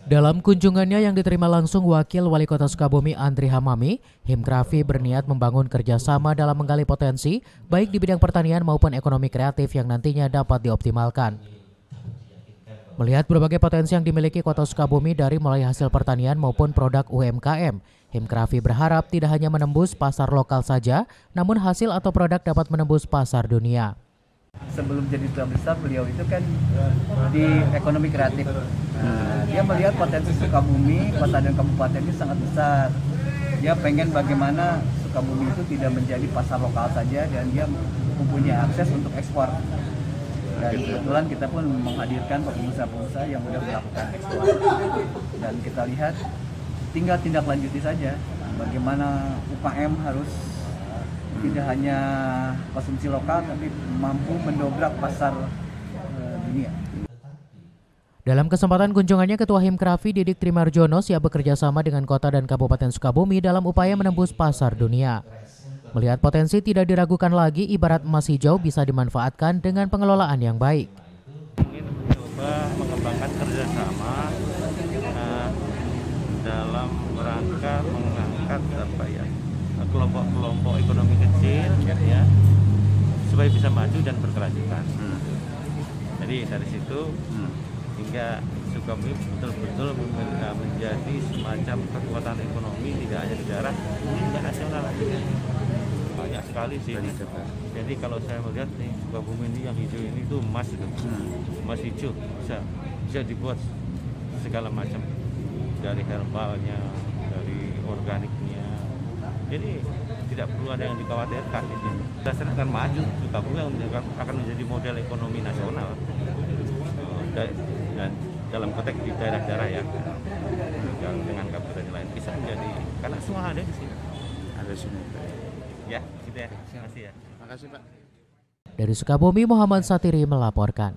Dalam kunjungannya yang diterima langsung Wakil Wali Kota Sukabumi Andri Hamami, Himkrafi berniat membangun kerjasama dalam menggali potensi, baik di bidang pertanian maupun ekonomi kreatif yang nantinya dapat dioptimalkan. Melihat berbagai potensi yang dimiliki Kota Sukabumi dari mulai hasil pertanian maupun produk UMKM, Himkrafi berharap tidak hanya menembus pasar lokal saja, namun hasil atau produk dapat menembus pasar dunia. Sebelum jadi duta besar, beliau itu kan di ekonomi kreatif. Dia melihat potensi Sukabumi, kota dan kabupaten ini sangat besar. Dia pengen bagaimana Sukabumi itu tidak menjadi pasar lokal saja dan dia mempunyai akses untuk ekspor. Dan kebetulan kita pun menghadirkan pengusaha-pengusaha yang sudah melakukan ekspor. Dan kita lihat tinggal tindak lanjuti saja bagaimana UKM harus tidak hanya konsumsi lokal, tapi mampu mendobrak pasar dunia. Dalam kesempatan kunjungannya, Ketua Himkrafi Didik Trimarjono siap bekerja sama dengan Kota dan Kabupaten Sukabumi dalam upaya menembus pasar dunia. Melihat potensi tidak diragukan lagi, ibarat emas hijau bisa dimanfaatkan dengan pengelolaan yang baik. Ingin mencoba mengembangkan kerjasama dalam rangka mengangkat kelompok-kelompok ekonomi kecil ya, supaya bisa maju dan berkelanjutan. Jadi dari situ hingga Sukabumi betul-betul menjadi semacam kekuatan ekonomi tidak hanya di daerah, hingga nasional. Banyak sekali sih. Jadi kalau saya melihat nih Sukabumi ini yang hijau ini tuh emas itu, emas hijau bisa dibuat segala macam, dari herbalnya, dari organiknya. Jadi tidak perlu ada yang dikhawatirkan. Kita akan maju, Sukabumi akan menjadi model ekonomi nasional dan dalam konteks di daerah-daerah yang dengan kabupaten lain bisa menjadi, karena semua ada di sini. Ada semua. Ya, gitu ya. Terima kasih ya. Terima kasih Pak. Dari Sukabumi, Muhammad Satiri melaporkan.